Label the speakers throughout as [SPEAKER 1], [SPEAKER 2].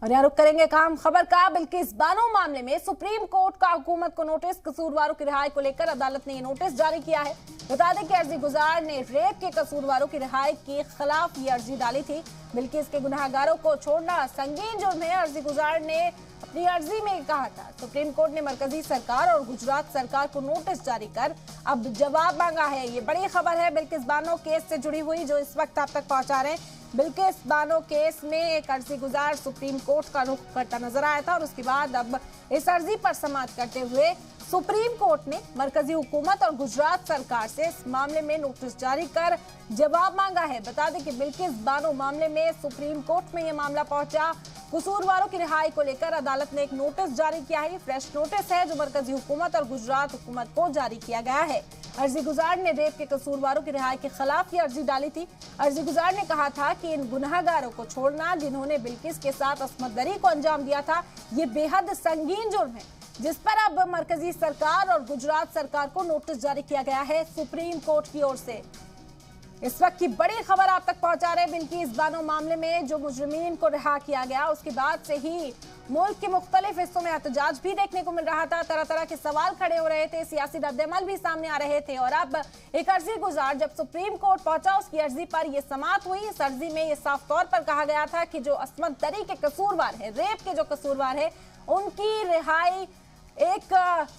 [SPEAKER 1] और यहाँ रुक करेंगे काम खबर का। बिल्किस बानो मामले में सुप्रीम कोर्ट का हुकूमत को नोटिस। कसूरवारों की रिहाई को लेकर अदालत ने ये नोटिस जारी किया है। बता दें कि अर्जी गुजार ने रेप के कसूरवारों की रिहाई के खिलाफ ये अर्जी डाली थी। बिल्किस के गुनाहगारों को छोड़ना संगीन जुर्म है, अर्जी गुजार ने अपनी अर्जी में कहा था। सुप्रीम कोर्ट ने मरकजी सरकार और गुजरात सरकार को नोटिस जारी कर अब जवाब मांगा है। ये बड़ी खबर है बिल्किस बानो केस से जुड़ी हुई, जो इस वक्त आप तक पहुंचा रहे हैं। बिल्किस बानो केस में एक अर्जी गुजार सुप्रीम कोर्ट का रुख करता नजर आया था और उसके बाद अब इस अर्जी पर समाअत करते हुए सुप्रीम कोर्ट ने मरकजी हुकूमत और गुजरात सरकार से इस मामले में नोटिस जारी कर जवाब मांगा है। बता दें कि बिल्किस बानो मामले में सुप्रीम कोर्ट में यह मामला पहुंचा। कसूरवारों की रिहाई को लेकर अदालत ने एक नोटिस जारी किया है। फ्रेश नोटिस है जो मरकजी हुकूमत और गुजरात हुकूमत को जारी किया गया है। अर्जी गुजार ने रेप के कसूरवारों की रिहाई के खिलाफ ये अर्जी डाली थी। अर्जी गुजार ने कहा था कि इन गुनाहगारों को छोड़ना जिन्होंने बिल्किस के साथ अस्मत दरी को अंजाम दिया था, ये बेहद संगीन जुर्म है, जिस पर अब मरकजी सरकार और गुजरात सरकार को नोटिस जारी किया गया है सुप्रीम कोर्ट की ओर से। इस वक्त की बड़ी खबर आप तक पहुंचा रहे हैं। बिल्किस बानो मामले में जो मुजरिमीन को रिहा किया गया, उसके बाद से ही मुल्क के मुख्तलिफ हिस्सों में एहतजाज भी देखने को मिल रहा था। तरह तरह के सवाल खड़े हो रहे थे, सियासी रद्द-ए-अमल भी सामने आ रहे थे। और अब एक अर्जी गुजार जब सुप्रीम कोर्ट पहुंचा, उसकी अर्जी पर यह समाअत हुई। इस अर्जी में यह साफ तौर पर कहा गया था कि जो अस्मत दरी के कसूरवार है, रेप के जो कसूरवार है, उनकी रिहाई एक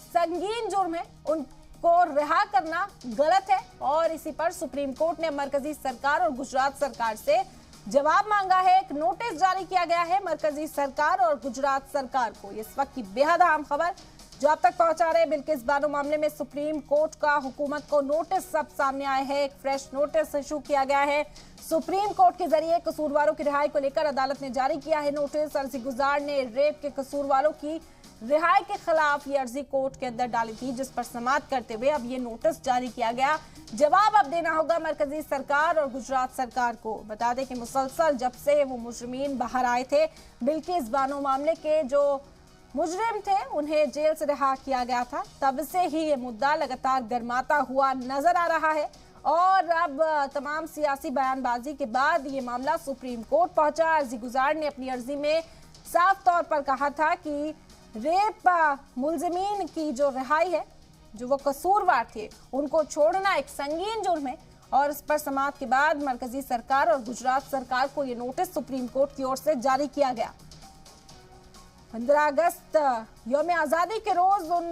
[SPEAKER 1] संगीन जुर्म है, उनको रिहा करना गलत है। और इसी पर सुप्रीम कोर्ट ने मरकजी सरकार और गुजरात सरकार से जवाब मांगा है। एक नोटिस जारी किया गया है मरकजी सरकार और गुजरात सरकार को। इस वक्त की बेहद अहम खबर जो आप तक पहुंचा रहे हैं, बिल्किस बानो मामले में सुप्रीम कोर्ट का हुकूमत को नोटिस सब सामने आए हैं। एक फ्रेश नोटिस इशू किया गया है सुप्रीम कोर्ट के जरिए। कसूरवारों की रिहाई को लेकर अदालत ने जारी किया है नोटिस। अर्जी गुजार ने रेप के कसूरवारों की रिहाई के खिलाफ ये अर्जी कोर्ट के अंदर डाली थी, जिस पर समाअत करते हुए अब ये नोटिस जारी किया गया। जवाब अब देना होगा मरकजी सरकार और गुजरात सरकार को। बता दें कि मुसलसल जब से वो मुजरिमीन बाहर आए थे, बिल्किस बानो मामले के जो मुजरिम थे उन्हें जेल से रिहा किया गया था, तब से ही ये मुद्दा लगातार गर्माता हुआ नजर आ रहा है। और अब तमाम सियासी बयानबाजी के बाद ये मामला सुप्रीम कोर्ट पहुंचा। अर्जी गुजार ने अपनी अर्जी में साफ तौर पर कहा था कि रेप मुलजिमीन की जो रिहाई है, जो वो कसूरवार थे, उनको छोड़ना एक संगीन जुर्म है। और इस पर समाअत के बाद मरकजी सरकार और गुजरात सरकार को ये नोटिस सुप्रीम कोर्ट की ओर से जारी किया गया। 15 अगस्त यौम आजादी के रोज उन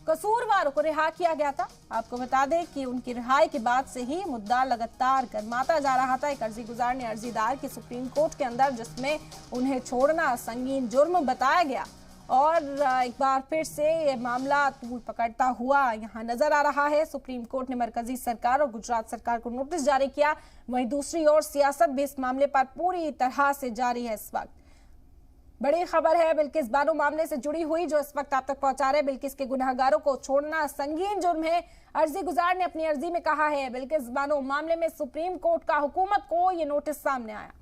[SPEAKER 1] कसूरवारों को रिहा किया गया था। आपको बता दें कि उनकी रिहाई के बाद से ही मुद्दा लगातार गर्माता जा रहा था। एक अर्जी गुजार ने अर्जी दायर की सुप्रीम कोर्ट के अंदर, जिसमें उन्हें छोड़ना संगीन जुर्म बताया गया। और एक बार फिर से ये मामला तूल पकड़ता हुआ यहाँ नजर आ रहा है। सुप्रीम कोर्ट ने मरकजी सरकार और गुजरात सरकार को नोटिस जारी किया। वहीं दूसरी ओर सियासत भी इस मामले पर पूरी तरह से जारी है। इस वक्त बड़ी खबर है बिल्किस बानो मामले से जुड़ी हुई, जो इस वक्त आप तक पहुंचा रहे हैं। बिल्किस के गुनाहगारों को छोड़ना संगीन जुर्म है, अर्जी गुजार ने अपनी अर्जी में कहा है। बिल्किस बानो मामले में सुप्रीम कोर्ट का हुकूमत को यह नोटिस सामने आया।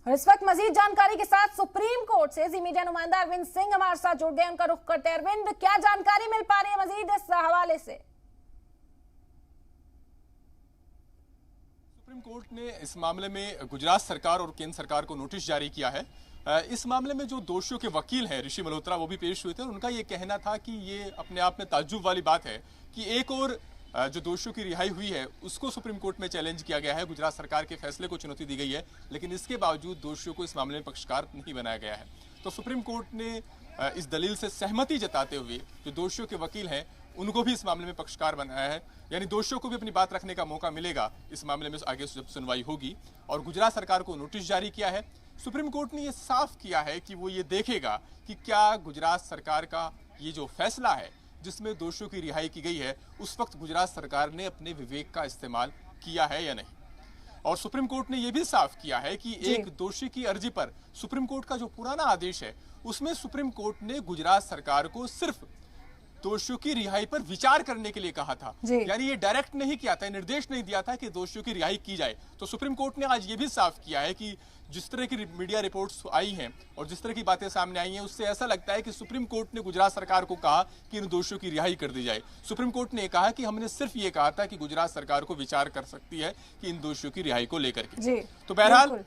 [SPEAKER 1] और इस वक्त मजीद जानकारी के साथ सुप्रीम कोर्ट से जी मीडिया नुमाइंदा अरविंद सिंह हमारे साथ जुड़ गए। उनका रुख करते हैं। अरविंद, क्या जानकारी मिल पा रही है मजीद इस हवाले से?
[SPEAKER 2] सुप्रीम कोर्ट ने इस मामले में गुजरात सरकार और केंद्र सरकार को नोटिस जारी किया है। इस मामले में जो दोषियों के वकील हैं ऋषि मल्होत्रा, वो भी पेश हुए थे। उनका ये कहना था कि ये अपने आप में ताज्जुब वाली बात है कि एक और जो दोषियों की रिहाई हुई है उसको सुप्रीम कोर्ट में चैलेंज किया गया है, गुजरात सरकार के फैसले को चुनौती दी गई है, लेकिन इसके बावजूद दोषियों को इस मामले में पक्षकार नहीं बनाया गया है। तो सुप्रीम कोर्ट ने इस दलील से सहमति जताते हुए जो दोषियों के वकील हैं उनको भी इस मामले में पक्षकार बनाया है, यानी दोषियों को भी अपनी बात रखने का मौका मिलेगा इस मामले में आगे जब सुनवाई होगी। और गुजरात सरकार को नोटिस जारी किया है। सुप्रीम कोर्ट ने ये साफ किया है कि वो ये देखेगा कि क्या गुजरात सरकार का ये जो फैसला है जिसमें दोषियों की रिहाई की गई है, उस वक्त गुजरात सरकार ने अपने विवेक का इस्तेमाल किया है या नहीं। और सुप्रीम कोर्ट ने यह भी साफ किया है कि एक दोषी की अर्जी पर सुप्रीम कोर्ट का जो पुराना आदेश है उसमें सुप्रीम कोर्ट ने गुजरात सरकार को सिर्फ दोषियों की रिहाई पर विचार करने के लिए कहा था। यानी ये डायरेक्ट नहीं किया था, निर्देश नहीं दिया था कि दोषियों की रिहाई की जाए। तो सुप्रीम कोर्ट ने आज ये भी साफ किया है कि जिस तरह की मीडिया रिपोर्ट्स आई हैं और जिस तरह की बातें सामने आई हैं, उससे ऐसा लगता है कि सुप्रीम कोर्ट ने गुजरात सरकार को कहा कि इन दोषियों की रिहाई कर दी जाए। सुप्रीम कोर्ट ने कहा कि हमने सिर्फ ये कहा था कि गुजरात सरकार को विचार कर सकती है कि इन दोषियों की रिहाई को लेकर के। तो बहरहाल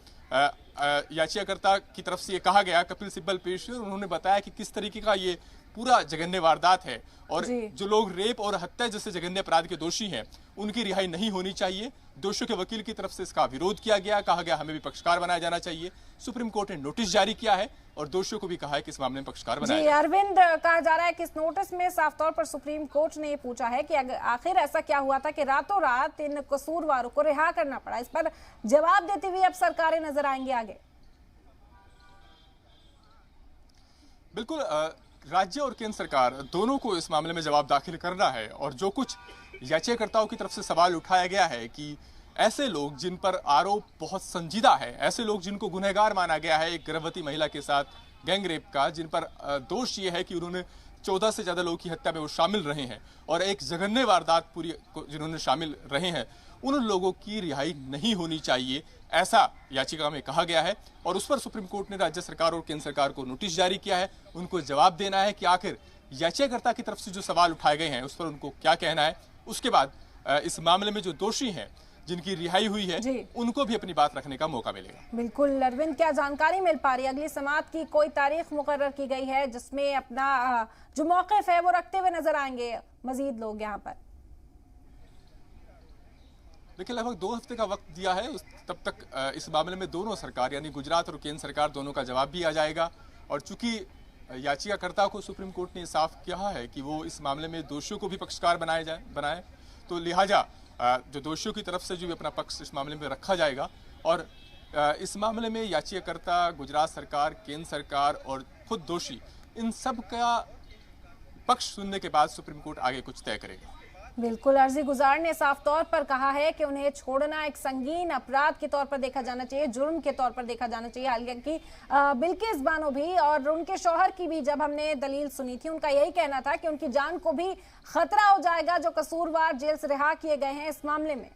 [SPEAKER 2] याचिकाकर्ता की तरफ से ये कहा गया, कपिल सिब्बल पेश हुए, उन्होंने बताया कि किस तरीके का ये पूरा जघन्य वारदात है और जो लोग रेप और हत्या जैसे जघन्य अपराध के दोषी हैं उनकी रिहाई नहीं होनी चाहिए। दोषियों के वकील की तरफ से इसका विरोध किया गया, कहा गया हमें भी पक्षकार बनाया जाना चाहिए। सुप्रीम कोर्ट ने नोटिस जारी किया है और दोषियों को भी कहा है कि इस मामले में पक्षकार बनाया जाए।
[SPEAKER 1] अरविंद, कहा जा रहा है कि इस नोटिस में साफ तौर पर सुप्रीम कोर्ट ने ये पूछा है कि आखिर ऐसा क्या हुआ था कि रातों रात इन कसूरवारों को रिहा करना पड़ा। इस पर जवाब देती हुई अब सरकारें नजर आएंगी आगे।
[SPEAKER 2] बिल्कुल, राज्य और केंद्र सरकार दोनों को इस मामले में जवाब दाखिल करना है और जो कुछ याचिकाकर्ताओं की तरफ से सवाल उठाया गया है कि ऐसे लोग जिन पर आरोप बहुत संजीदा है, ऐसे लोग जिनको गुनहगार माना गया है एक गर्भवती महिला के साथ गैंग रेप का, जिन पर दोष ये है कि उन्होंने 14 से ज्यादा लोगों की हत्या में वो शामिल रहे हैं और एक जघन्य वारदात पूरी जिन्होंने शामिल रहे हैं, उन लोगों की रिहाई नहीं होनी चाहिए, ऐसा याचिका में कहा गया है। और उस पर सुप्रीम कोर्ट ने राज्य सरकार और केंद्र सरकार को नोटिस जारी किया है। उनको जवाब देना है कि आखिर याचिकाकर्ता की तरफ से जो सवाल उठाए गए हैं उस पर उनको क्या कहना है। उसके बाद इस मामले में जो दोषी हैं जिनकी रिहाई हुई है उनको भी अपनी बात रखने का मौका मिलेगा।
[SPEAKER 1] बिल्कुल अरविंद, क्या जानकारी मिल पा रही है? अगली समाअत की कोई तारीख मुकर्रर की गई है जिसमें अपना जो मौक़िफ़ है वो रखते हुए नजर आएंगे मजीद लोग यहाँ पर?
[SPEAKER 2] देखिए, लगभग 2 हफ्ते का वक्त दिया है, तब तक इस मामले में दोनों सरकार यानी गुजरात और केंद्र सरकार दोनों का जवाब भी आ जाएगा। और चूंकि याचिकाकर्ता को सुप्रीम कोर्ट ने साफ किया है कि वो इस मामले में दोषियों को भी पक्षकार बनाए, तो लिहाजा जो दोषियों की तरफ से जो भी अपना पक्ष इस मामले में रखा जाएगा। और इस मामले में याचिकाकर्ता, गुजरात सरकार, केंद्र सरकार और खुद दोषी, इन सब का पक्ष सुनने के बाद सुप्रीम कोर्ट आगे कुछ तय करेगा।
[SPEAKER 1] बिल्कुल, अर्जी गुजार ने साफ तौर पर कहा है कि उन्हें छोड़ना एक संगीन अपराध के तौर पर देखा जाना चाहिए, जुर्म के तौर पर देखा जाना चाहिए। हालांकि बिल्किस बानो भी और उनके शौहर की भी जब हमने दलील सुनी थी, उनका यही कहना था कि उनकी जान को भी खतरा हो जाएगा जो कसूरवार जेल से रिहा किए गए हैं इस मामले में।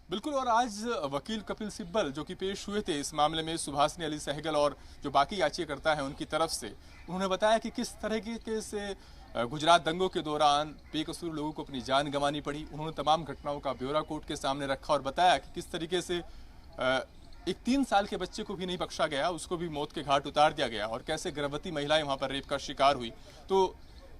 [SPEAKER 2] बिल्कुल, और आज वकील कपिल सिब्बल जो कि पेश हुए थे इस मामले में, सुभाषनी अली सहगल और जो बाकी याचिकाकर्ता हैं उनकी तरफ से, उन्होंने बताया कि किस तरीके से गुजरात दंगों के दौरान बेकसूर लोगों को अपनी जान गंवानी पड़ी। उन्होंने तमाम घटनाओं का ब्यौरा कोर्ट के सामने रखा और बताया कि किस तरीके से एक 3 साल के बच्चे को भी नहीं बख्शा गया, उसको भी मौत के घाट उतार दिया गया और कैसे गर्भवती महिलाएं वहां पर रेप का शिकार हुई। तो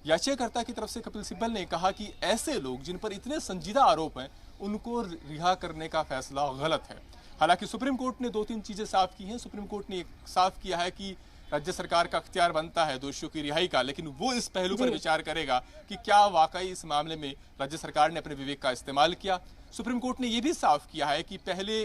[SPEAKER 2] याचिकाकर्ता की तरफ से कपिल सिब्बल ने कहा कि ऐसे लोग जिन पर इतने संजीदा आरोप हैं उनको रिहा करने का फैसला गलत है। हालांकि सुप्रीम कोर्ट ने 2-3 चीजें साफ की हैं। सुप्रीम कोर्ट ने साफ किया है कि राज्य सरकार का अख्तियार बनता है दोषियों की रिहाई का, लेकिन वो इस पहलू पर विचार करेगा कि क्या वाकई इस मामले में राज्य सरकार ने अपने विवेक का इस्तेमाल किया। सुप्रीम कोर्ट ने यह भी साफ किया है कि पहले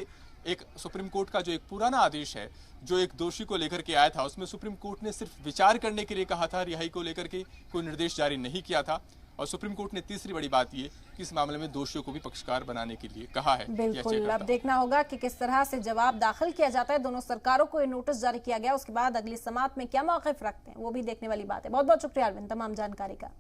[SPEAKER 2] एक सुप्रीम कोर्ट का जो एक पुराना आदेश है जो एक दोषी को लेकर के आया था, उसमें सुप्रीम कोर्ट ने सिर्फ विचार करने के लिए कहा था, रिहाई को लेकर के कोई निर्देश जारी नहीं किया था। और सुप्रीम कोर्ट ने तीसरी बड़ी बात ये कि इस मामले में दोषियों को भी पक्षकार बनाने के लिए कहा है।
[SPEAKER 1] बिल्कुल, अब देखना होगा कि किस तरह से जवाब दाखिल किया जाता है। दोनों सरकारों को ये नोटिस जारी किया गया, उसके बाद अगली समाअत में क्या मौक़िफ़ रखते हैं वो भी देखने वाली बात है। बहुत बहुत शुक्रिया अरविंद तमाम जानकारी का।